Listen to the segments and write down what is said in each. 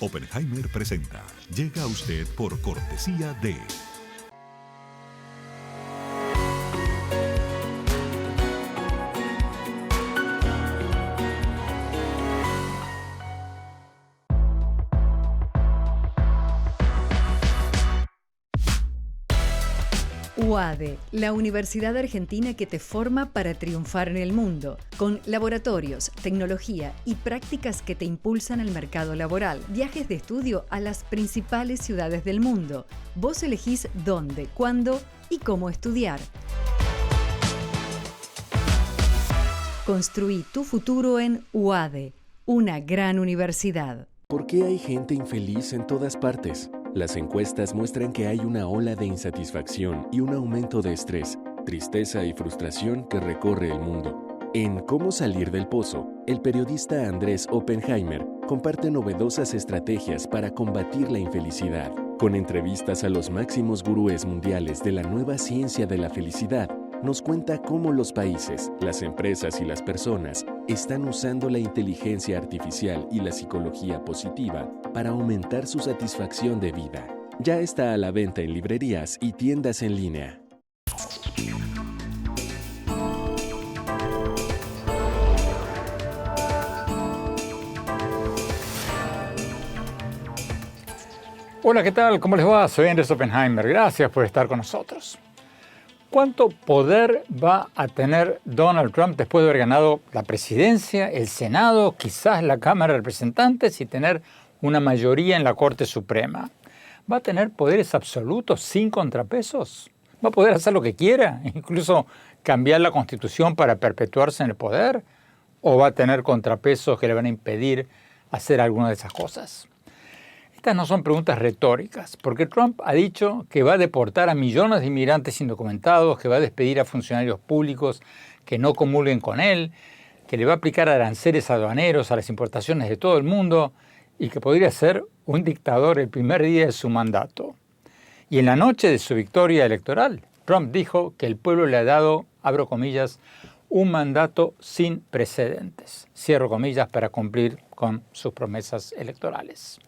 Oppenheimer presenta. Llega a usted por cortesía de... UADE, la universidad argentina que te forma para triunfar en el mundo, con laboratorios, tecnología y prácticas que te impulsan al mercado laboral, viajes de estudio a las principales ciudades del mundo. Vos elegís dónde, cuándo y cómo estudiar. Construí tu futuro en UADE, una gran universidad. ¿Por qué hay gente infeliz en todas partes? Las encuestas muestran que hay una ola de insatisfacción y un aumento de estrés, tristeza y frustración que recorre el mundo. En Cómo salir del pozo, el periodista Andrés Oppenheimer comparte novedosas estrategias para combatir la infelicidad. Con entrevistas a los máximos gurúes mundiales de la nueva ciencia de la felicidad, nos cuenta cómo los países, las empresas y las personas están usando la inteligencia artificial y la psicología positiva para aumentar su satisfacción de vida. Ya está a la venta en librerías y tiendas en línea. Hola, ¿qué tal? ¿Cómo les va? Soy Andrés Oppenheimer. Gracias por estar con nosotros. ¿Cuánto poder va a tener Donald Trump después de haber ganado la presidencia, el Senado, quizás la Cámara de Representantes y tener una mayoría en la Corte Suprema? ¿Va a tener poderes absolutos sin contrapesos? ¿Va a poder hacer lo que quiera, incluso cambiar la Constitución para perpetuarse en el poder? ¿O va a tener contrapesos que le van a impedir hacer alguna de esas cosas? Estas no son preguntas retóricas, porque Trump ha dicho que va a deportar a millones de inmigrantes indocumentados, que va a despedir a funcionarios públicos que no comulguen con él, que le va a aplicar aranceles aduaneros a las importaciones de todo el mundo y que podría ser un dictador el primer día de su mandato. Y en la noche de su victoria electoral, Trump dijo que el pueblo le ha dado, abro comillas, un mandato sin precedentes, cierro comillas, para cumplir con sus promesas electorales.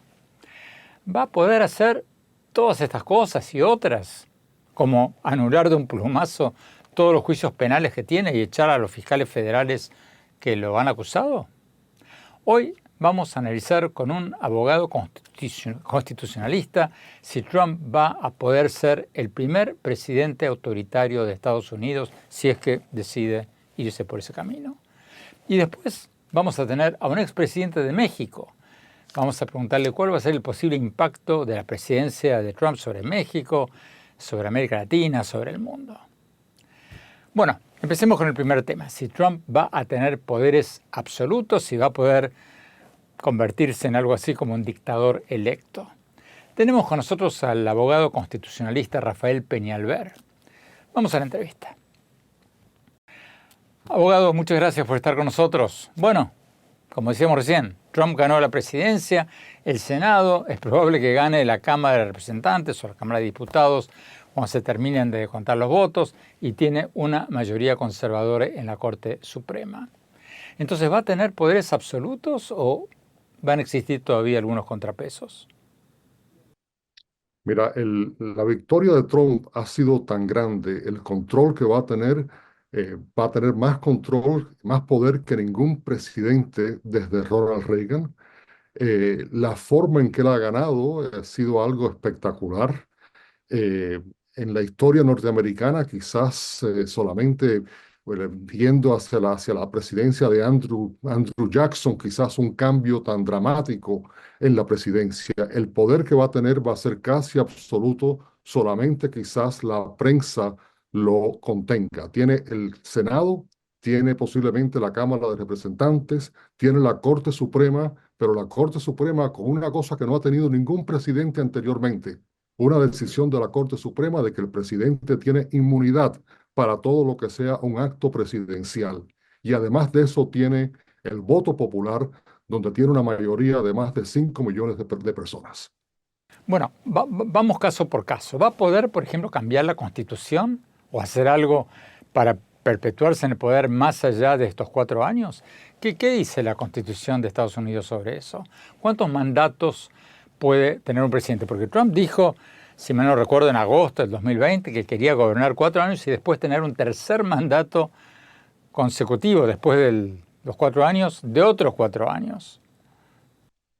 Va a poder hacer todas estas cosas y otras, como anular de un plumazo todos los juicios penales que tiene y echar a los fiscales federales que lo han acusado. Hoy vamos a analizar con un abogado constitucionalista si Trump va a poder ser el primer presidente autoritario de Estados Unidos si es que decide irse por ese camino. Y después vamos a tener a un expresidente de México. Vamos a preguntarle cuál va a ser el posible impacto de la presidencia de Trump sobre México, sobre América Latina, sobre el mundo. Bueno, empecemos con el primer tema. Si Trump va a tener poderes absolutos, si va a poder convertirse en algo así como un dictador electo. Tenemos con nosotros al abogado constitucionalista Rafael Peñalver. Vamos a la entrevista. Abogado, muchas gracias por estar con nosotros. Bueno, como decíamos recién, Trump ganó la presidencia, el Senado, es probable que gane la Cámara de Representantes o la Cámara de Diputados cuando se terminen de contar los votos y tiene una mayoría conservadora en la Corte Suprema. Entonces, ¿va a tener poderes absolutos o van a existir todavía algunos contrapesos? Mira, la victoria de Trump ha sido tan grande, el control que va a tener más control, más poder que ningún presidente desde Ronald Reagan. La forma en que él ha ganado ha sido algo espectacular. Eh, en la historia norteamericana, quizás solamente viendo hacia la presidencia de Andrew Jackson, quizás un cambio tan dramático en la presidencia. El poder que va a tener va a ser casi absoluto, solamente quizás la prensa lo contenga. Tiene el Senado, tiene posiblemente la Cámara de Representantes, tiene la Corte Suprema, pero la Corte Suprema con una cosa que no ha tenido ningún presidente anteriormente, una decisión de la Corte Suprema de que el presidente tiene inmunidad para todo lo que sea un acto presidencial. Y además de eso tiene el voto popular, donde tiene una mayoría de más de 5 millones de personas. Bueno, vamos caso por caso. ¿Va a poder, por ejemplo, cambiar la Constitución o hacer algo para perpetuarse en el poder más allá de estos 4 años? ¿Qué dice la Constitución de Estados Unidos sobre eso? ¿Cuántos mandatos puede tener un presidente? Porque Trump dijo, si mal no recuerdo, en agosto del 2020, que quería gobernar 4 años y después tener un tercer mandato consecutivo después de los 4 años, de otros 4 años.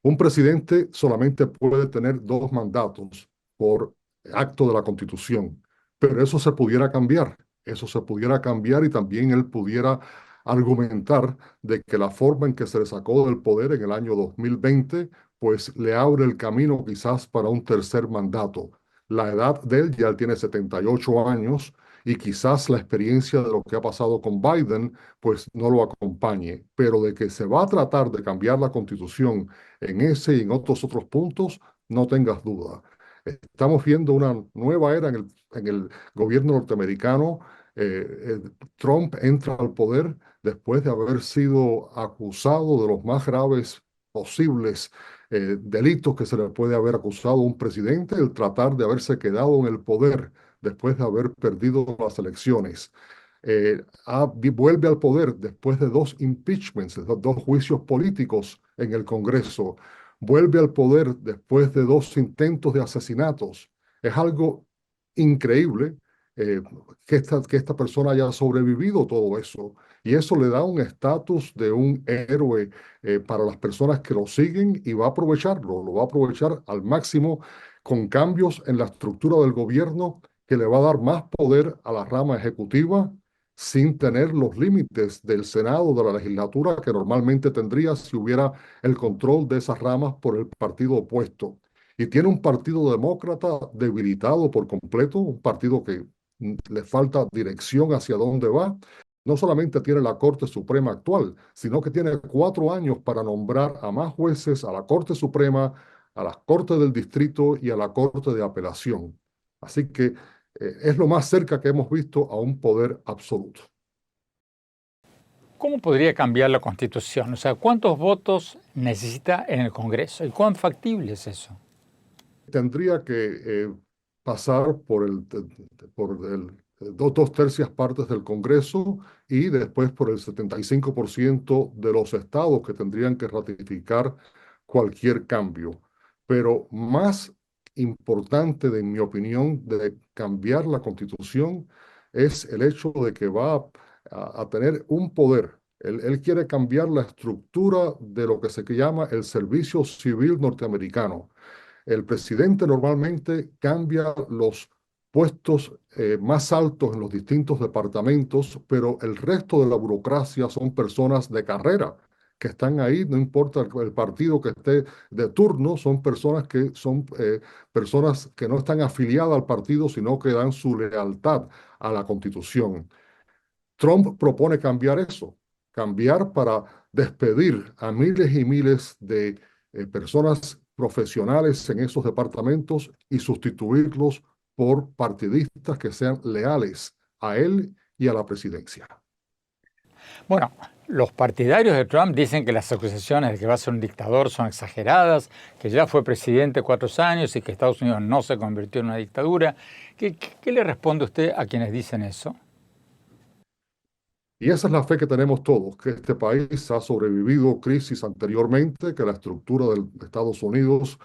Un presidente solamente puede tener 2 mandatos por acto de la Constitución, pero eso se pudiera cambiar. Eso se pudiera cambiar y también él pudiera argumentar de que la forma en que se le sacó del poder en el año 2020, pues le abre el camino quizás para un tercer mandato. La edad de él ya él tiene 78 años y quizás la experiencia de lo que ha pasado con Biden, pues no lo acompañe, pero de que se va a tratar de cambiar la Constitución en ese y en otros puntos, no tengas duda. Estamos viendo una nueva era en el gobierno norteamericano. Trump entra al poder después de haber sido acusado de los más graves posibles delitos que se le puede haber acusado a un presidente, el tratar de haberse quedado en el poder después de haber perdido las elecciones. Vuelve al poder después de 2 impeachments, 2 juicios políticos en el Congreso. Vuelve al poder después de 2 intentos de asesinatos. Es algo increíble que esta persona haya sobrevivido todo eso. Y eso le da un estatus de un héroe para las personas que lo siguen y va a aprovecharlo, lo va a aprovechar al máximo con cambios en la estructura del gobierno que le va a dar más poder a la rama ejecutiva sin tener los límites del Senado, de la legislatura, que normalmente tendría si hubiera el control de esas ramas por el partido opuesto. Y tiene un partido demócrata debilitado por completo, un partido que le falta dirección hacia dónde va. No solamente tiene la Corte Suprema actual, sino que tiene 4 años para nombrar a más jueces a la Corte Suprema, a las Cortes del Distrito y a la Corte de Apelación. Así que es lo más cerca que hemos visto a un poder absoluto. ¿Cómo podría cambiar la Constitución? O sea, ¿cuántos votos necesita en el Congreso? ¿Y cuán factible es eso? Tendría que pasar por el 2/3 partes del Congreso y después por el 75% de los estados que tendrían que ratificar cualquier cambio. Pero más importante, en mi opinión, de cambiar la Constitución es el hecho de que va a tener un poder. Él quiere cambiar la estructura de lo que se llama el servicio civil norteamericano. El presidente normalmente cambia los puestos más altos en los distintos departamentos, pero el resto de la burocracia son personas de carrera que están ahí, no importa el partido que esté de turno, son personas que no están afiliadas al partido, sino que dan su lealtad a la Constitución. Trump propone cambiar eso, cambiar para despedir a miles y miles de personas profesionales en esos departamentos y sustituirlos por partidistas que sean leales a él y a la presidencia. Bueno, los partidarios de Trump dicen que las acusaciones de que va a ser un dictador son exageradas, que ya fue presidente 4 años y que Estados Unidos no se convirtió en una dictadura. ¿Qué le responde usted a quienes dicen eso? Y esa es la fe que tenemos todos, que este país ha sobrevivido crisis anteriormente, que la estructura de Estados Unidos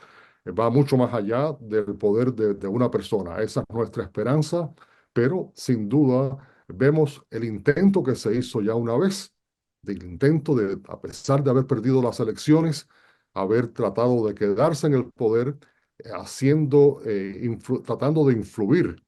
va mucho más allá del poder de una persona. Esa es nuestra esperanza, pero sin duda vemos el intento que se hizo ya una vez, del intento de, a pesar de haber perdido las elecciones, haber tratado de quedarse en el poder, tratando de influir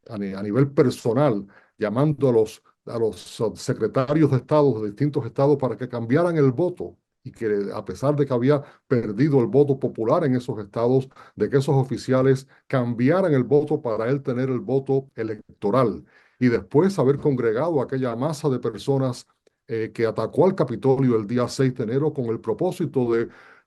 a nivel personal, llamando a los secretarios de Estado de distintos estados para que cambiaran el voto y que a pesar de que había perdido el voto popular en esos estados, de que esos oficiales cambiaran el voto para él tener el voto electoral y después haber congregado a aquella masa de personas que atacó al Capitolio el día 6 de enero con el propósito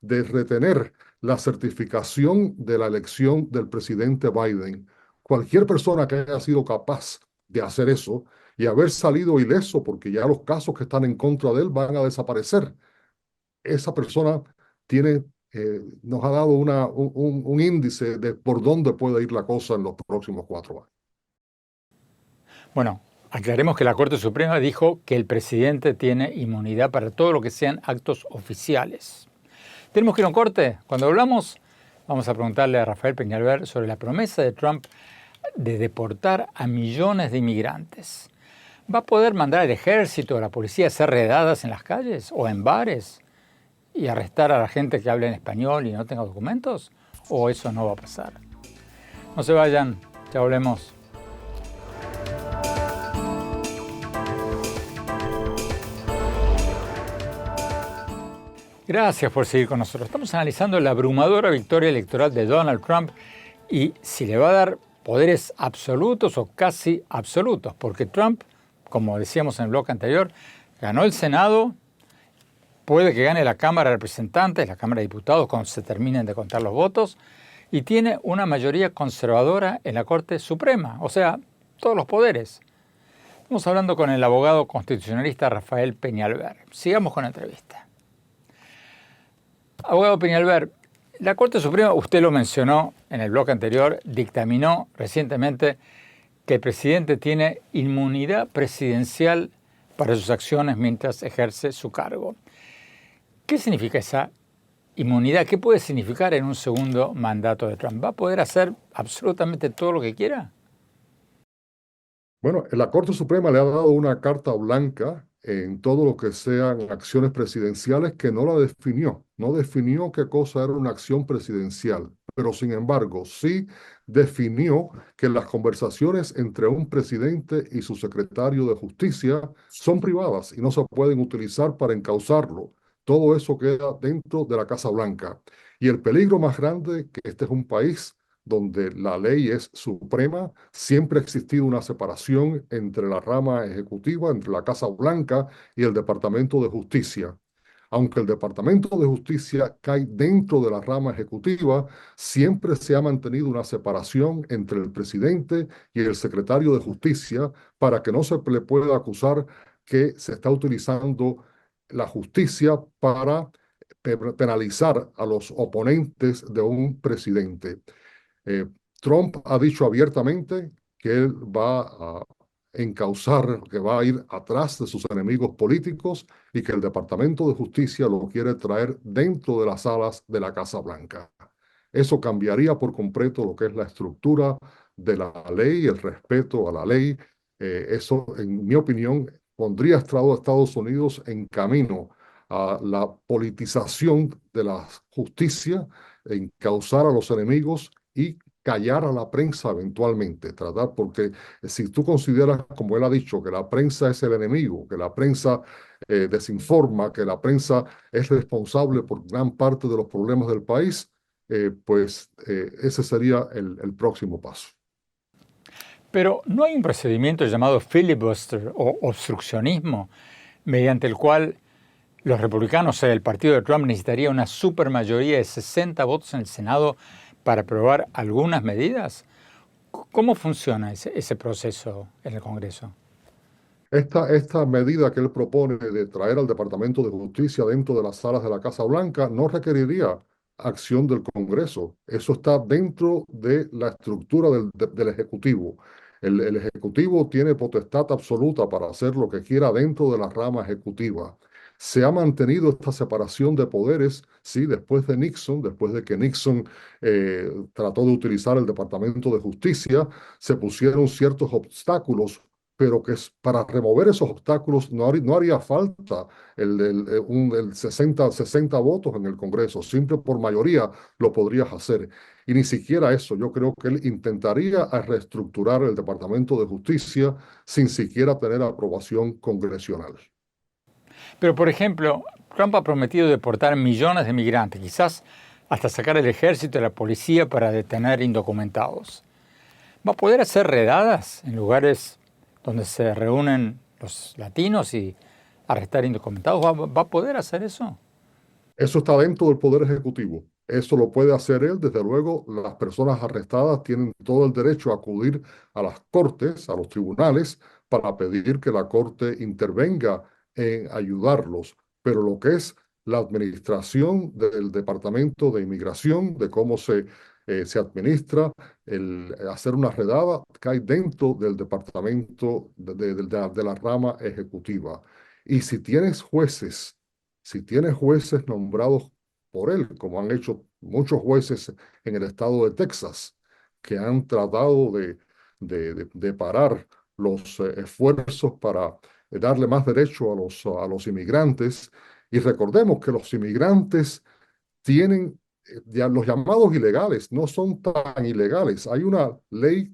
de retener la certificación de la elección del presidente Biden. Cualquier persona que haya sido capaz de hacer eso y haber salido ileso, porque ya los casos que están en contra de él van a desaparecer, esa persona nos ha dado un índice de por dónde puede ir la cosa en los próximos 4 años. Bueno, aclaremos que la Corte Suprema dijo que el presidente tiene inmunidad para todo lo que sean actos oficiales. Tenemos que ir a un corte. Cuando hablamos, Vamos a preguntarle a Rafael Peñalver sobre la promesa de Trump de deportar a millones de inmigrantes. ¿Va a poder mandar al ejército o a la policía a hacer redadas en las calles o en bares y arrestar a la gente que hable en español y no tenga documentos? ¿O eso no va a pasar? No se vayan, ya volvemos. Gracias por seguir con nosotros. Estamos analizando la abrumadora victoria electoral de Donald Trump y si le va a dar poderes absolutos o casi absolutos, porque Trump, como decíamos en el bloque anterior, ganó el Senado, puede que gane la Cámara de Representantes, la Cámara de Diputados cuando se terminen de contar los votos, y tiene una mayoría conservadora en la Corte Suprema, o sea, todos los poderes. Estamos hablando con el abogado constitucionalista Rafael Peñalver. Sigamos con la entrevista. Abogado Peñalver, la Corte Suprema, usted lo mencionó en el bloque anterior, dictaminó recientemente que el presidente tiene inmunidad presidencial para sus acciones mientras ejerce su cargo. ¿Qué significa esa inmunidad? ¿Qué puede significar en un segundo mandato de Trump? ¿Va a poder hacer absolutamente todo lo que quiera? Bueno, la Corte Suprema le ha dado una carta blanca en todo lo que sean acciones presidenciales que no la definió. No definió qué cosa era una acción presidencial, pero sin embargo sí definió que las conversaciones entre un presidente y su secretario de Justicia son privadas y no se pueden utilizar para encauzarlo. Todo eso queda dentro de la Casa Blanca. Y el peligro más grande, que este es un país donde la ley es suprema, siempre ha existido una separación entre la rama ejecutiva, entre la Casa Blanca y el Departamento de Justicia. Aunque el Departamento de Justicia cae dentro de la rama ejecutiva, siempre se ha mantenido una separación entre el presidente y el secretario de Justicia para que no se le pueda acusar que se está utilizando la justicia para penalizar a los oponentes de un presidente. Eh, Trump ha dicho abiertamente que él va a encauzar, que va a ir atrás de sus enemigos políticos y que el Departamento de Justicia lo quiere traer dentro de las salas de la Casa Blanca. Eso cambiaría por completo lo que es la estructura de la ley, el respeto a la ley. Eso, en mi opinión, pondría a Estados Unidos en camino a la politización de la justicia, encauzar a los enemigos y callar a la prensa eventualmente, tratar, porque si tú consideras, como él ha dicho, que la prensa es el enemigo, que la prensa desinforma, que la prensa es responsable por gran parte de los problemas del país, ese sería el próximo paso. Pero ¿no hay un procedimiento llamado filibuster o obstruccionismo mediante el cual los republicanos, o sea, el partido de Trump, necesitaría una supermayoría de 60 votos en el Senado para aprobar algunas medidas? ¿Cómo funciona ese proceso en el Congreso? Esta medida que él propone de traer al Departamento de Justicia dentro de las salas de la Casa Blanca no requeriría acción del Congreso. Eso está dentro de la estructura del Ejecutivo. El Ejecutivo tiene potestad absoluta para hacer lo que quiera dentro de la rama ejecutiva. Se ha mantenido esta separación de poderes, sí, después de Nixon, después de que Nixon trató de utilizar el Departamento de Justicia, se pusieron ciertos obstáculos, pero para remover esos obstáculos no haría falta el 60 votos en el Congreso. Siempre por mayoría lo podrías hacer. Y ni siquiera eso. Yo creo que él intentaría reestructurar el Departamento de Justicia sin siquiera tener aprobación congresional. Pero, por ejemplo, Trump ha prometido deportar millones de migrantes, quizás hasta sacar el ejército y la policía para detener indocumentados. ¿Va a poder hacer redadas en lugares donde se reúnen los latinos y arrestar indocumentados? ¿Va a poder hacer eso? Eso está dentro del Poder Ejecutivo. Eso lo puede hacer él. Desde luego, las personas arrestadas tienen todo el derecho a acudir a las cortes, a los tribunales, para pedir que la corte intervenga en ayudarlos. Pero lo que es la administración del Departamento de Inmigración, de cómo se administra, el hacer una redada, cae dentro del Departamento de la rama ejecutiva. Y si tienes jueces nombrados por él, como han hecho muchos jueces en el estado de Texas, que han tratado de parar los esfuerzos para darle más derecho a los inmigrantes. Y recordemos que los inmigrantes tienen ya los llamados ilegales, no son tan ilegales. Hay una ley,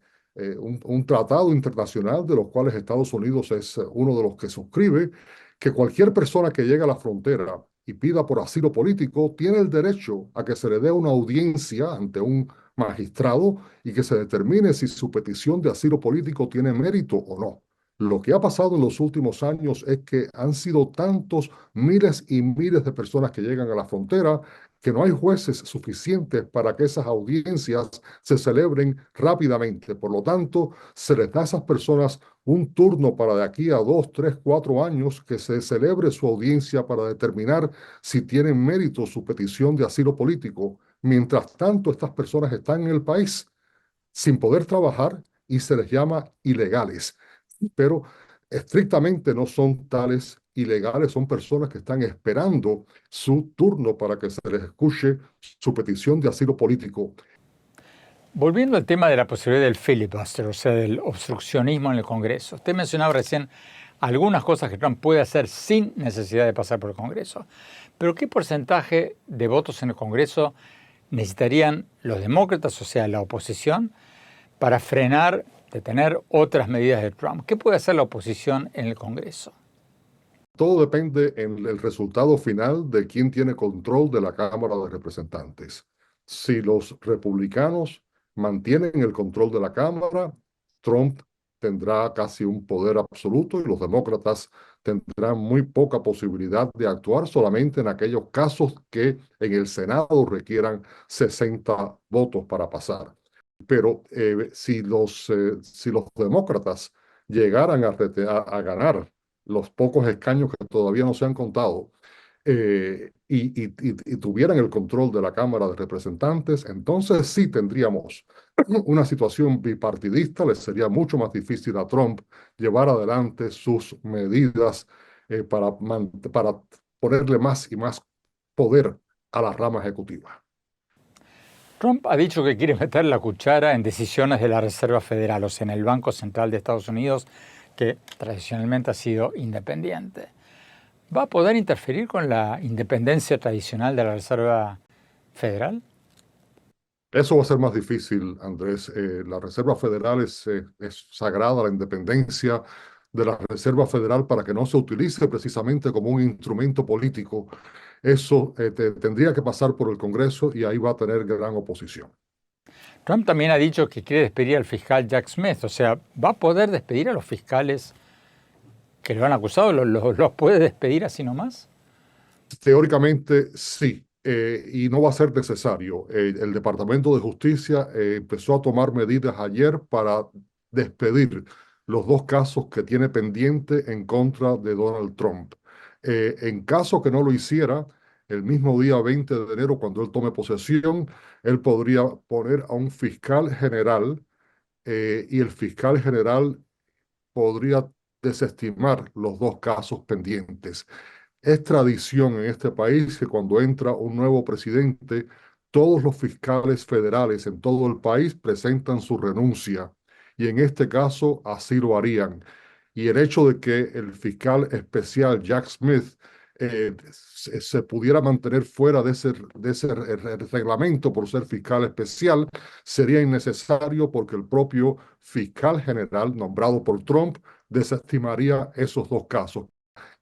un tratado internacional de los cuales Estados Unidos es uno de los que suscribe, que cualquier persona que llegue a la frontera y pida por asilo político tiene el derecho a que se le dé una audiencia ante un magistrado y que se determine si su petición de asilo político tiene mérito o no. Lo que ha pasado en los últimos años es que han sido tantos miles y miles de personas que llegan a la frontera que no hay jueces suficientes para que esas audiencias se celebren rápidamente. Por lo tanto, se les da a esas personas un turno para de aquí a 2, 3, 4 años que se celebre su audiencia para determinar si tienen mérito su petición de asilo político. Mientras tanto, estas personas están en el país sin poder trabajar y se les llama ilegales, pero estrictamente no son tales ilegales, son personas que están esperando su turno para que se les escuche su petición de asilo político. Volviendo al tema de la posibilidad del filibuster, o sea, del obstruccionismo en el Congreso. Usted mencionaba recién algunas cosas que Trump puede hacer sin necesidad de pasar por el Congreso. Pero ¿qué porcentaje de votos en el Congreso necesitarían los demócratas, o sea, la oposición, para frenar, detener otras medidas de Trump? ¿Qué puede hacer la oposición en el Congreso? Todo depende en el resultado final de quién tiene control de la Cámara de Representantes. Si los republicanos mantienen el control de la Cámara, Trump tendrá casi un poder absoluto y los demócratas tendrán muy poca posibilidad de actuar solamente en aquellos casos que en el Senado requieran 60 votos para pasar. Pero si los demócratas llegaran a ganar los pocos escaños que todavía no se han contado, y tuvieran el control de la Cámara de Representantes, entonces sí tendríamos una situación bipartidista. Les sería mucho más difícil a Trump llevar adelante sus medidas para ponerle más y más poder a la rama ejecutiva. Trump ha dicho que quiere meter la cuchara en decisiones de la Reserva Federal, o sea, en el Banco Central de Estados Unidos, que tradicionalmente ha sido independiente. ¿Va a poder interferir con la independencia tradicional de la Reserva Federal? Eso va a ser más difícil, Andrés. La Reserva Federal es sagrada, la independencia de la Reserva Federal para que no se utilice precisamente como un instrumento político. Eso tendría que pasar por el Congreso y ahí va a tener gran oposición. Trump también ha dicho que quiere despedir al fiscal Jack Smith, o sea, ¿va a poder despedir a los fiscales que lo han acusado? ¿Los puede despedir así nomás? Teóricamente sí, y no va a ser necesario. El Departamento de Justicia empezó a tomar medidas ayer para despedir los dos casos que tiene pendiente en contra de Donald Trump. En caso que no lo hiciera, el mismo día 20 de enero, cuando él tome posesión, él podría poner a un fiscal general, y el fiscal general podría desestimar los dos casos pendientes. Es tradición en este país que cuando entra un nuevo presidente, todos los fiscales federales en todo el país presentan su renuncia y en este caso así lo harían. Y el hecho de que el fiscal especial Jack Smith se pudiera mantener fuera de ese reglamento por ser fiscal especial sería innecesario porque el propio fiscal general nombrado por Trump desestimaría esos dos casos.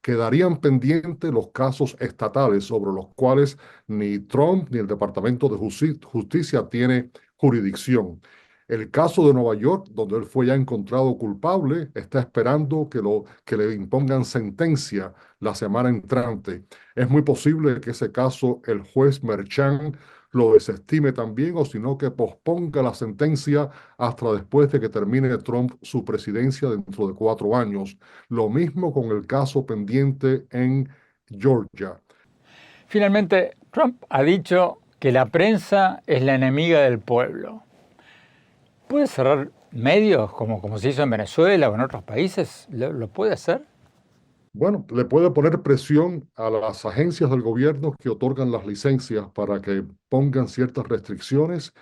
Quedarían pendientes los casos estatales sobre los cuales ni Trump ni el Departamento de Justicia tiene jurisdicción. El caso de Nueva York, donde él fue ya encontrado culpable, está esperando que le impongan sentencia la semana entrante. Es muy posible que ese caso el juez Merchan lo desestime también, o sino que posponga la sentencia hasta después de que termine Trump su presidencia dentro de 4 años. Lo mismo con el caso pendiente en Georgia. Finalmente, Trump ha dicho que la prensa es la enemiga del pueblo. ¿Puede cerrar medios como se hizo en Venezuela o en otros países? ¿Lo puede hacer? Bueno, le puede poner presión a las agencias del gobierno que otorgan las licencias para que pongan ciertas restricciones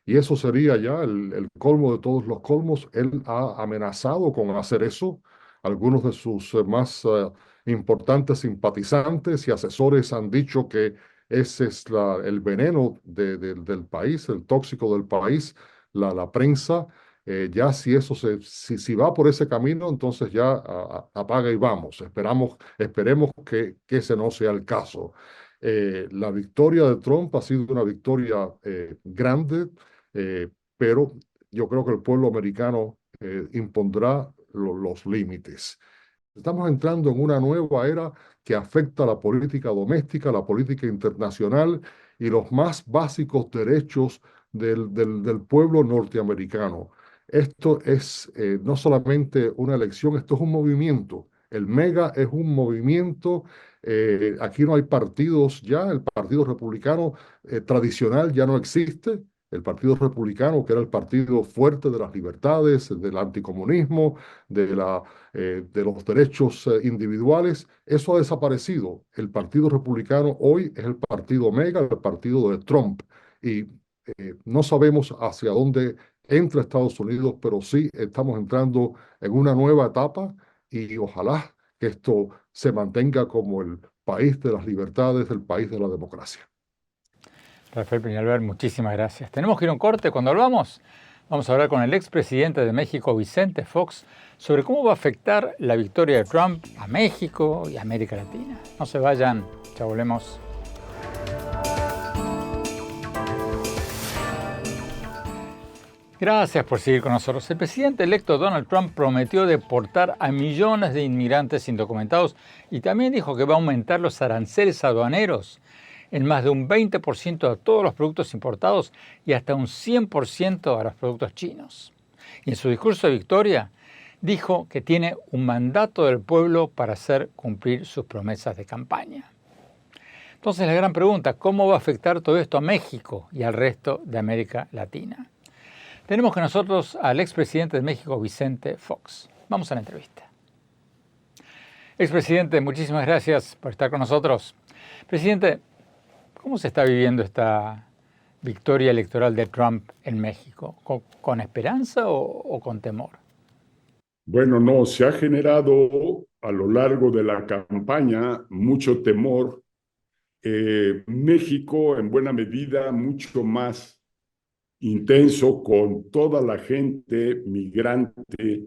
y eso sería ya el colmo de todos los colmos. Él ha amenazado con hacer eso. Algunos de sus más importantes simpatizantes y asesores han dicho que ese es el veneno del país, el tóxico del país, la prensa. Ya si va por ese camino, entonces ya apaga y vamos. Esperemos que ese no sea el caso. La victoria de Trump ha sido una victoria grande, pero yo creo que el pueblo americano impondrá los límites. Estamos entrando en una nueva era que afecta a la política doméstica, la política internacional y los más básicos derechos del pueblo norteamericano. Esto es no solamente una elección, esto es un movimiento. El MEGA es un movimiento. Aquí no hay partidos ya. El Partido Republicano tradicional ya no existe. El Partido Republicano, que era el partido fuerte de las libertades, del anticomunismo, de los derechos individuales, eso ha desaparecido. El Partido Republicano hoy es el partido MEGA, el partido de Trump. Y no sabemos hacia dónde entra Estados Unidos, pero sí estamos entrando en una nueva etapa y ojalá que esto se mantenga como el país de las libertades, el país de la democracia. Rafael Peñalver, muchísimas gracias. Tenemos que ir a un corte. Cuando volvamos, vamos a hablar con el expresidente de México, Vicente Fox, sobre cómo va a afectar la victoria de Trump a México y a América Latina. No se vayan, ya volvemos. Gracias por seguir con nosotros. El presidente electo Donald Trump prometió deportar a millones de inmigrantes indocumentados y también dijo que va a aumentar los aranceles aduaneros en más de un 20% a todos los productos importados y hasta un 100% a los productos chinos. Y en su discurso de victoria dijo que tiene un mandato del pueblo para hacer cumplir sus promesas de campaña. Entonces la gran pregunta, ¿cómo va a afectar todo esto a México y al resto de América Latina? Tenemos con nosotros al expresidente de México, Vicente Fox. Vamos a la entrevista. Expresidente, muchísimas gracias por estar con nosotros. Presidente, ¿cómo se está viviendo esta victoria electoral de Trump en México? ¿Con esperanza o con temor? Bueno, no, se ha generado a lo largo de la campaña mucho temor. México, en buena medida, mucho más intenso con toda la gente migrante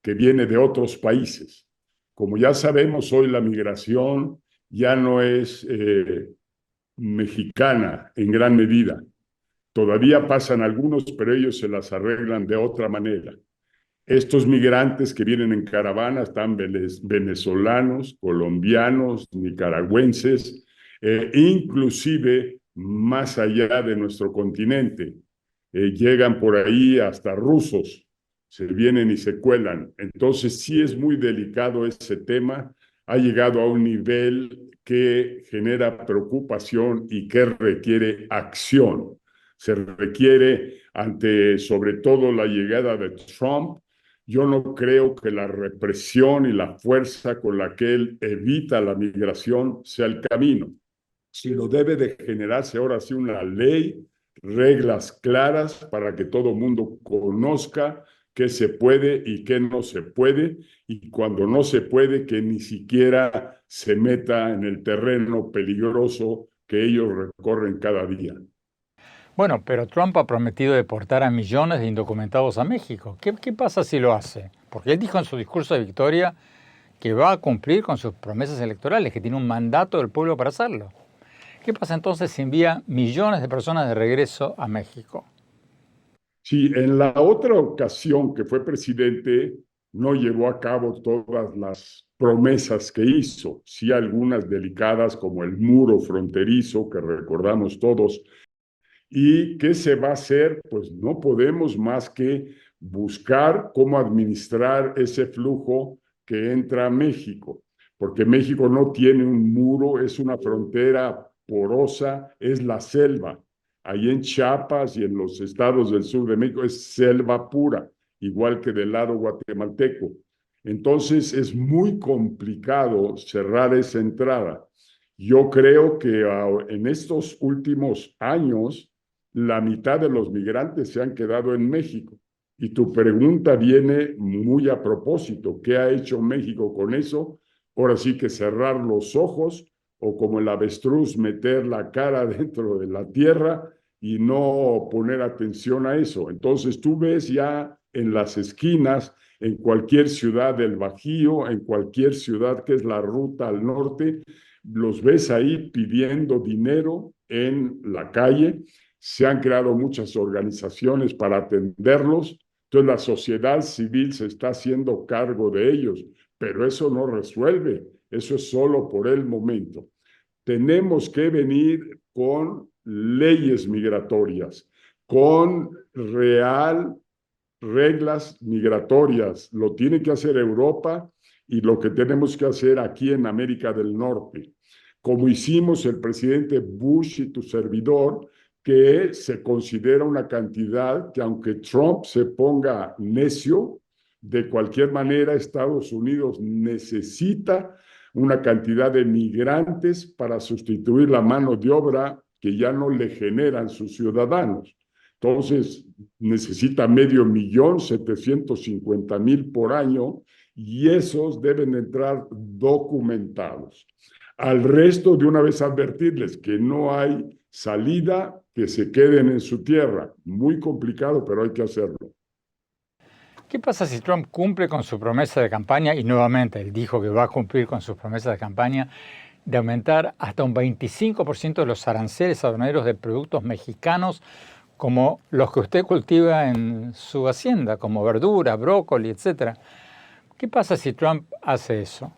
que viene de otros países. Como ya sabemos, hoy la migración ya no es mexicana en gran medida. Todavía pasan algunos, pero ellos se las arreglan de otra manera. Estos migrantes que vienen en caravana están venezolanos, colombianos, nicaragüenses, inclusive más allá de nuestro continente. Llegan por ahí hasta rusos, se vienen y se cuelan. Entonces sí es muy delicado ese tema, ha llegado a un nivel que genera preocupación y que requiere acción. Se requiere, ante sobre todo la llegada de Trump, yo no creo que la represión y la fuerza con la que él evita la migración sea el camino, sino debe de generarse ahora sí una ley, reglas claras para que todo mundo conozca qué se puede y qué no se puede, y cuando no se puede, que ni siquiera se meta en el terreno peligroso que ellos recorren cada día. Bueno, pero Trump ha prometido deportar a millones de indocumentados a México. ¿Qué pasa si lo hace? Porque él dijo en su discurso de victoria que va a cumplir con sus promesas electorales, que tiene un mandato del pueblo para hacerlo. ¿Qué pasa entonces si envía millones de personas de regreso a México? Sí, en la otra ocasión que fue presidente, no llevó a cabo todas las promesas que hizo, sí algunas delicadas como el muro fronterizo que recordamos todos. ¿Y qué se va a hacer? Pues no podemos más que buscar cómo administrar ese flujo que entra a México, porque México no tiene un muro, es una frontera porosa, es la selva. Ahí en Chiapas y en los estados del sur de México es selva pura, igual que del lado guatemalteco. Entonces es muy complicado cerrar esa entrada. Yo creo que en estos últimos años, la mitad de los migrantes se han quedado en México. Y tu pregunta viene muy a propósito. ¿Qué ha hecho México con eso? Ahora sí que cerrar los ojos o como el avestruz meter la cara dentro de la tierra y no poner atención a eso. Entonces tú ves ya en las esquinas, en cualquier ciudad del Bajío, en cualquier ciudad que es la ruta al norte, los ves ahí pidiendo dinero en la calle. Se han creado muchas organizaciones para atenderlos. Entonces la sociedad civil se está haciendo cargo de ellos, pero eso no resuelve. Eso es solo por el momento. Tenemos que venir con leyes migratorias, con reglas migratorias. Lo tiene que hacer Europa y lo que tenemos que hacer aquí en América del Norte, como hicimos el presidente Bush y tu servidor, que se considera una cantidad que aunque Trump se ponga necio, de cualquier manera Estados Unidos necesita una cantidad de migrantes para sustituir la mano de obra que ya no le generan sus ciudadanos. Entonces, necesita 500,750,000 por año y esos deben entrar documentados. Al resto, de una vez advertirles que no hay salida, que se queden en su tierra. Muy complicado, pero hay que hacerlo. ¿Qué pasa si Trump cumple con su promesa de campaña? Y nuevamente, él dijo que va a cumplir con sus promesas de campaña de aumentar hasta un 25% de los aranceles aduaneros de productos mexicanos como los que usted cultiva en su hacienda, como verduras, brócoli, etc. ¿Qué pasa si Trump hace eso?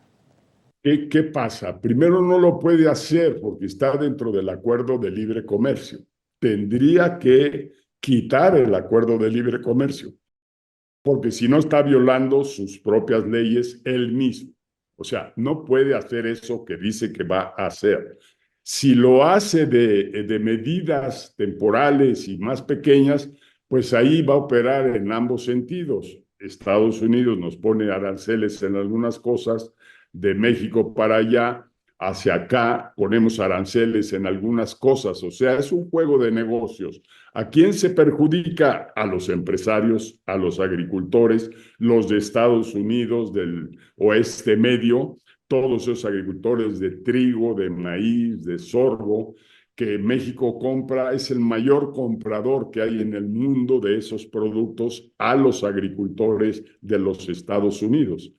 ¿Qué pasa? Primero, no lo puede hacer porque está dentro del acuerdo de libre comercio. Tendría que quitar el acuerdo de libre comercio, porque si no está violando sus propias leyes él mismo. O sea, no puede hacer eso que dice que va a hacer. Si lo hace de medidas temporales y más pequeñas, pues ahí va a operar en ambos sentidos. Estados Unidos nos pone aranceles en algunas cosas, de México para allá, hacia acá ponemos aranceles en algunas cosas. O sea, es un juego de negocios. ¿A quién se perjudica? A los empresarios, a los agricultores, los de Estados Unidos, del oeste medio, todos esos agricultores de trigo, de maíz, de sorgo, que México compra, es el mayor comprador que hay en el mundo de esos productos a los agricultores de los Estados Unidos.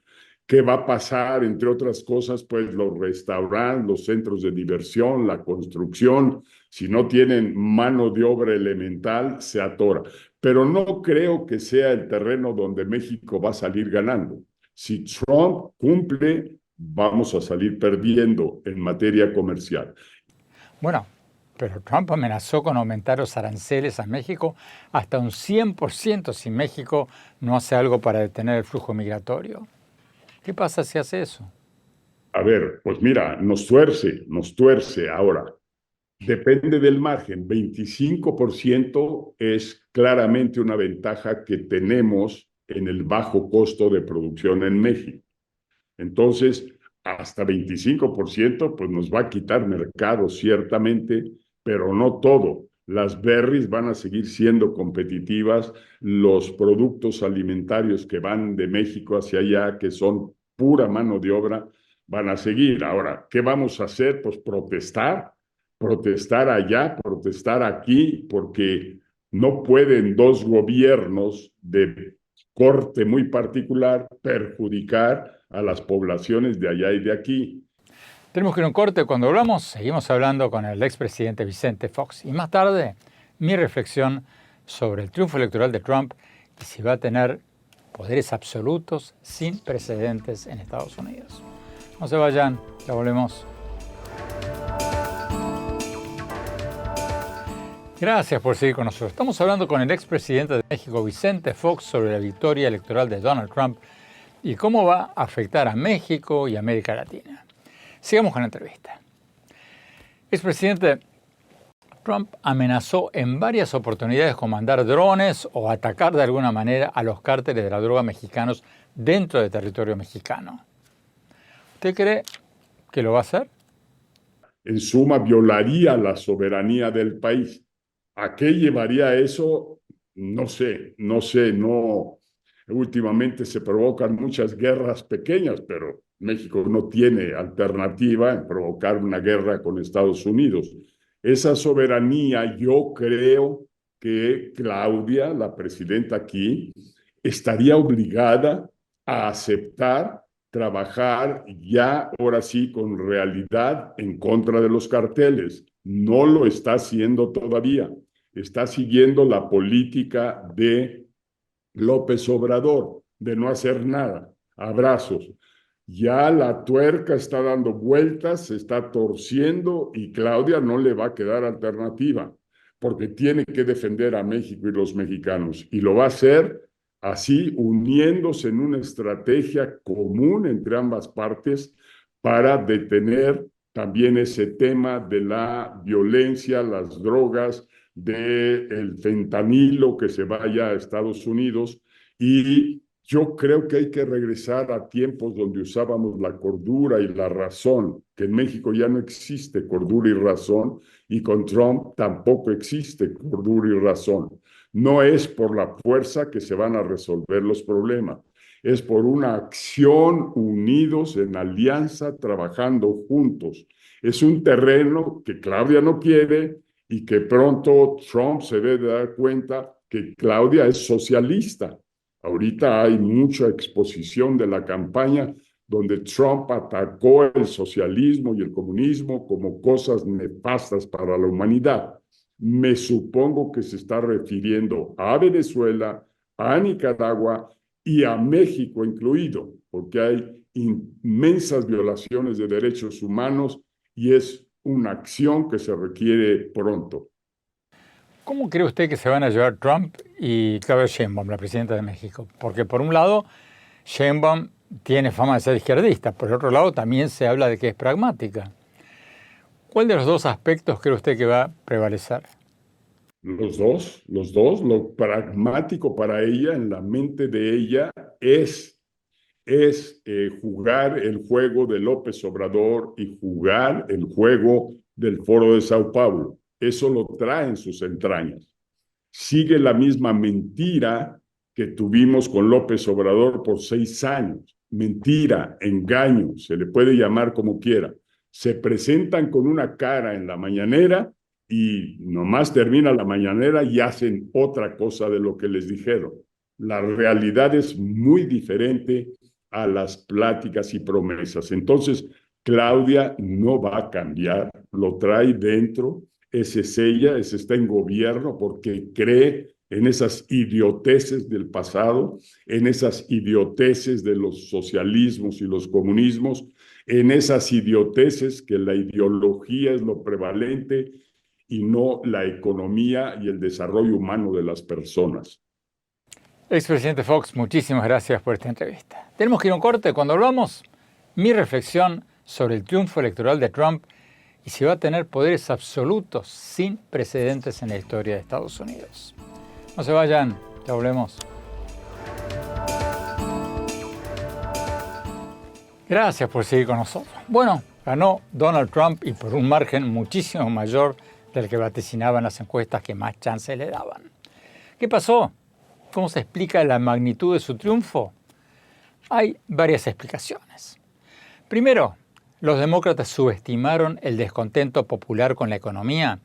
¿Qué va a pasar? Entre otras cosas, pues los restaurantes, los centros de diversión, la construcción, si no tienen mano de obra elemental, se atora. Pero no creo que sea el terreno donde México va a salir ganando. Si Trump cumple, vamos a salir perdiendo en materia comercial. Bueno, pero Trump amenazó con aumentar los aranceles a México hasta un 100% si México no hace algo para detener el flujo migratorio. ¿Qué pasa si hace eso? A ver, pues mira, nos tuerce ahora. Depende del margen. 25% es claramente una ventaja que tenemos en el bajo costo de producción en México. Entonces, hasta 25%, pues nos va a quitar mercado, ciertamente, pero no todo. Las berries van a seguir siendo competitivas, los productos alimentarios que van de México hacia allá, que son pura mano de obra, van a seguir. Ahora, ¿qué vamos a hacer? Pues protestar allá, protestar aquí, porque no pueden dos gobiernos de corte muy particular perjudicar a las poblaciones de allá y de aquí. Tenemos que ir a un corte. Cuando hablamos, seguimos hablando con el expresidente Vicente Fox. Y más tarde, mi reflexión sobre el triunfo electoral de Trump y si va a tener poderes absolutos sin precedentes en Estados Unidos. No se vayan, ya volvemos. Gracias por seguir con nosotros. Estamos hablando con el expresidente de México, Vicente Fox, sobre la victoria electoral de Donald Trump y cómo va a afectar a México y América Latina. Sigamos con la entrevista. Expresidente, Trump amenazó en varias oportunidades con mandar drones o atacar de alguna manera a los cárteles de la droga mexicanos dentro del territorio mexicano. ¿Usted cree que lo va a hacer? En suma, violaría la soberanía del país. ¿A qué llevaría eso? No sé. Últimamente se provocan muchas guerras pequeñas, pero México no tiene alternativa en provocar una guerra con Estados Unidos. Esa soberanía, yo creo que Claudia, la presidenta aquí, estaría obligada a aceptar trabajar ya, ahora sí, con realidad en contra de los carteles. No lo está haciendo todavía. Está siguiendo la política de López Obrador, de no hacer nada. Abrazos. Ya la tuerca está dando vueltas, se está torciendo y Claudia no le va a quedar alternativa, porque tiene que defender a México y los mexicanos. Y lo va a hacer así, uniéndose en una estrategia común entre ambas partes para detener también ese tema de la violencia, las drogas, del fentanilo que se vaya a Estados Unidos. Y yo creo que hay que regresar a tiempos donde usábamos la cordura y la razón, que en México ya no existe cordura y razón, y con Trump tampoco existe cordura y razón. No es por la fuerza que se van a resolver los problemas, es por una acción unidos en alianza, trabajando juntos. Es un terreno que Claudia no quiere y que pronto Trump se debe dar cuenta que Claudia es socialista. Ahorita hay mucha exposición de la campaña donde Trump atacó el socialismo y el comunismo como cosas nefastas para la humanidad. Me supongo que se está refiriendo a Venezuela, a Nicaragua y a México incluido, porque hay inmensas violaciones de derechos humanos y es una acción que se requiere pronto. ¿Cómo cree usted que se van a llevar Trump y Claudia Sheinbaum, la presidenta de México? Porque por un lado, Sheinbaum tiene fama de ser izquierdista, por el otro lado también se habla de que es pragmática. ¿Cuál de los dos aspectos cree usted que va a prevalecer? Los dos. Lo pragmático para ella, en la mente de ella, es jugar el juego de López Obrador y jugar el juego del Foro de Sao Paulo. Eso lo trae en sus entrañas. Sigue la misma mentira que tuvimos con López Obrador por 6 años. Mentira, engaño, se le puede llamar como quiera. Se presentan con una cara en la mañanera y nomás termina la mañanera y hacen otra cosa de lo que les dijeron. La realidad es muy diferente a las pláticas y promesas. Entonces, Claudia no va a cambiar, lo trae dentro, ese es ella, ese está en gobierno porque cree en esas idioteces del pasado, en esas idioteces de los socialismos y los comunismos, en esas idioteces que la ideología es lo prevalente y no la economía y el desarrollo humano de las personas. Expresidente Fox, muchísimas gracias por esta entrevista. Tenemos que ir a un corte. Cuando hablamos, mi reflexión sobre el triunfo electoral de Trump y si va a tener poderes absolutos sin precedentes en la historia de Estados Unidos. No se vayan, ya volvemos. Gracias por seguir con nosotros. Bueno, ganó Donald Trump y por un margen muchísimo mayor del que vaticinaban las encuestas que más chances le daban. ¿Qué pasó? ¿Cómo se explica la magnitud de su triunfo? Hay varias explicaciones. Primero, los demócratas subestimaron el descontento popular con la economía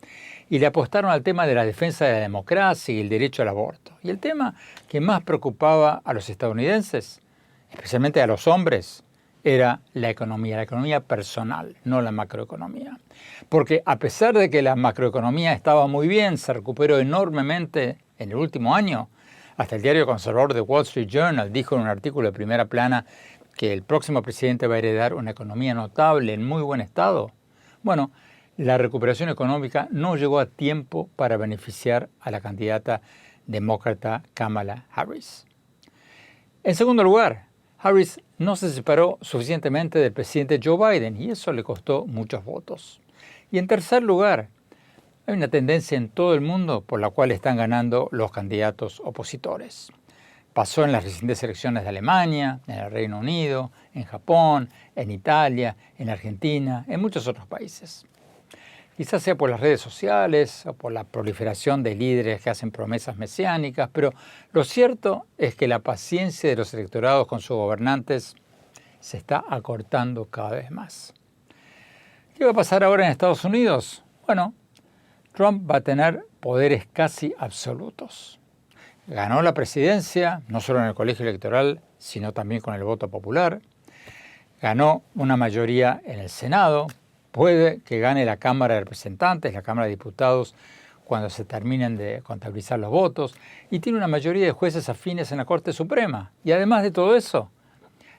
y le apostaron al tema de la defensa de la democracia y el derecho al aborto. Y el tema que más preocupaba a los estadounidenses, especialmente a los hombres, era la economía personal, no la macroeconomía. Porque a pesar de que la macroeconomía estaba muy bien, se recuperó enormemente en el último año. Hasta el diario conservador The Wall Street Journal dijo en un artículo de primera plana que el próximo presidente va a heredar una economía notable, en muy buen estado. Bueno, la recuperación económica no llegó a tiempo para beneficiar a la candidata demócrata Kamala Harris. En segundo lugar, Harris no se separó suficientemente del presidente Joe Biden y eso le costó muchos votos. Y en tercer lugar, Hay una tendencia en todo el mundo por la cual están ganando los candidatos opositores. Pasó en las recientes elecciones de Alemania, en el Reino Unido, en Japón, en Italia, en Argentina, en muchos otros países. Quizás sea por las redes sociales o por la proliferación de líderes que hacen promesas mesiánicas, pero lo cierto es que la paciencia de los electorados con sus gobernantes se está acortando cada vez más. ¿Qué va a pasar ahora en Estados Unidos? Bueno, Trump va a tener poderes casi absolutos. Ganó la presidencia, no solo en el colegio electoral, sino también con el voto popular. Ganó una mayoría en el Senado. Puede que gane la Cámara de Representantes, la Cámara de Diputados, cuando se terminen de contabilizar los votos. Y tiene una mayoría de jueces afines en la Corte Suprema. Y además de todo eso,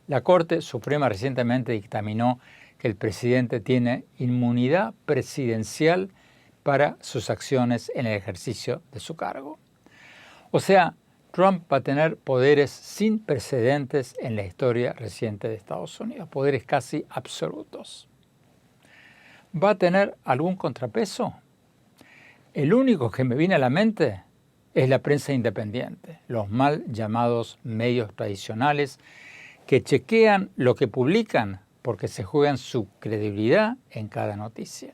la Corte Suprema recientemente dictaminó que el presidente tiene inmunidad presidencial para sus acciones en el ejercicio de su cargo. O sea, Trump va a tener poderes sin precedentes en la historia reciente de Estados Unidos, poderes casi absolutos. ¿Va a tener algún contrapeso? El único que me viene a la mente es la prensa independiente, los mal llamados medios tradicionales que chequean lo que publican porque se juegan su credibilidad en cada noticia.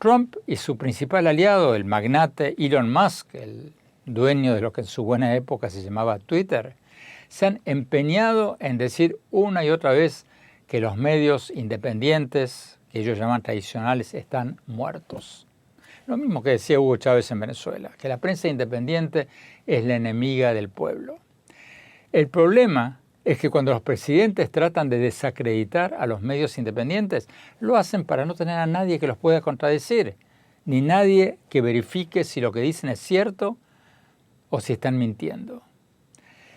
Trump y su principal aliado, el magnate Elon Musk, el dueño de lo que en su buena época se llamaba Twitter, se han empeñado en decir una y otra vez que los medios independientes, que ellos llaman tradicionales, están muertos. Lo mismo que decía Hugo Chávez en Venezuela, que la prensa independiente es la enemiga del pueblo. El problema es que cuando los presidentes tratan de desacreditar a los medios independientes, lo hacen para no tener a nadie que los pueda contradecir, ni nadie que verifique si lo que dicen es cierto o si están mintiendo.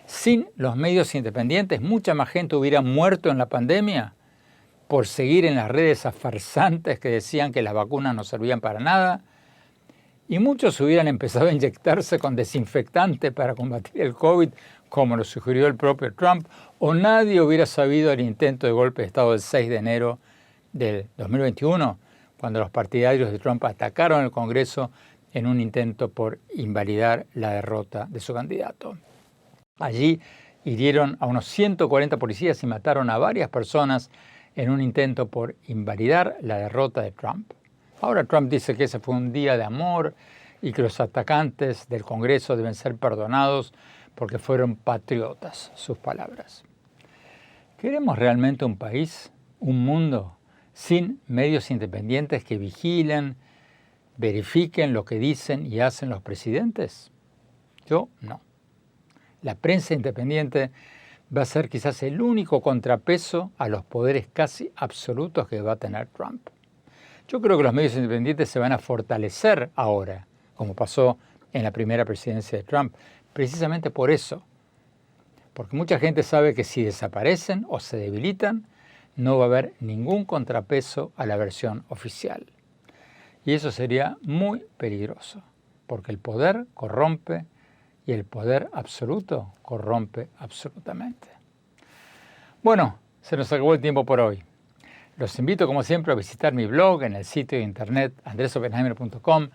Sin los medios independientes, mucha más gente hubiera muerto en la pandemia por seguir en las redes esas farsantes que decían que las vacunas no servían para nada, y muchos hubieran empezado a inyectarse con desinfectante para combatir el COVID, como lo sugirió el propio Trump, o nadie hubiera sabido el intento de golpe de Estado del 6 de enero del 2021, cuando los partidarios de Trump atacaron el Congreso en un intento por invalidar la derrota de su candidato. Allí hirieron a unos 140 policías y mataron a varias personas en un intento por invalidar la derrota de Trump. Ahora Trump dice que ese fue un día de amor y que los atacantes del Congreso deben ser perdonados porque fueron patriotas, sus palabras. ¿Queremos realmente un país, un mundo, sin medios independientes que vigilen, verifiquen lo que dicen y hacen los presidentes? Yo no. La prensa independiente va a ser quizás el único contrapeso a los poderes casi absolutos que va a tener Trump. Yo creo que los medios independientes se van a fortalecer ahora, como pasó en la primera presidencia de Trump, precisamente por eso. Porque mucha gente sabe que si desaparecen o se debilitan, no va a haber ningún contrapeso a la versión oficial. Y eso sería muy peligroso, porque el poder corrompe y el poder absoluto corrompe absolutamente. Bueno, se nos acabó el tiempo por hoy. Los invito, como siempre, a visitar mi blog en el sitio de internet andresopenheimer.com.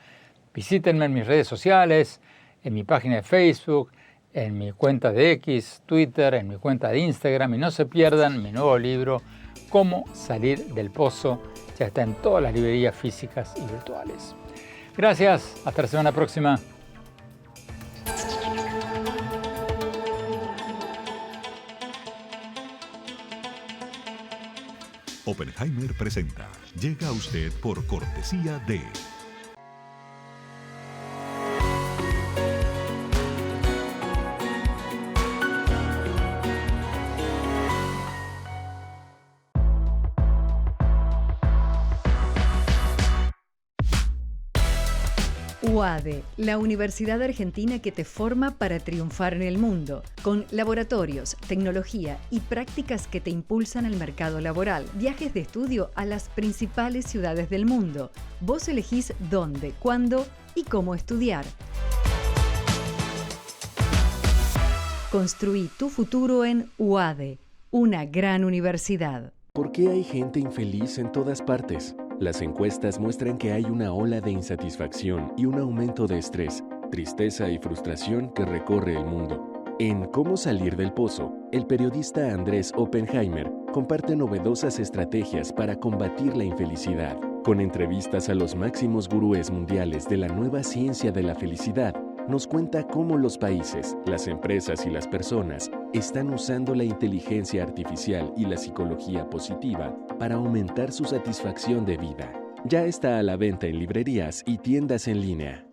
Visítenme en mis redes sociales, en mi página de Facebook, en mi cuenta de X, Twitter, en mi cuenta de Instagram. Y no se pierdan mi nuevo libro, Cómo salir del pozo. Ya está en todas las librerías físicas y virtuales. Gracias. Hasta la semana próxima. Oppenheimer presenta. Llega a usted por cortesía de... UADE, la universidad argentina que te forma para triunfar en el mundo, con laboratorios, tecnología y prácticas que te impulsan al mercado laboral, viajes de estudio a las principales ciudades del mundo. Vos elegís dónde, cuándo y cómo estudiar. Construí tu futuro en UADE, una gran universidad. ¿Por qué hay gente infeliz en todas partes? Las encuestas muestran que hay una ola de insatisfacción y un aumento de estrés, tristeza y frustración que recorre el mundo. En Cómo salir del pozo, el periodista Andrés Oppenheimer comparte novedosas estrategias para combatir la infelicidad. Con entrevistas a los máximos gurúes mundiales de la nueva ciencia de la felicidad, nos cuenta cómo los países, las empresas y las personas están usando la inteligencia artificial y la psicología positiva para aumentar su satisfacción de vida. Ya está a la venta en librerías y tiendas en línea.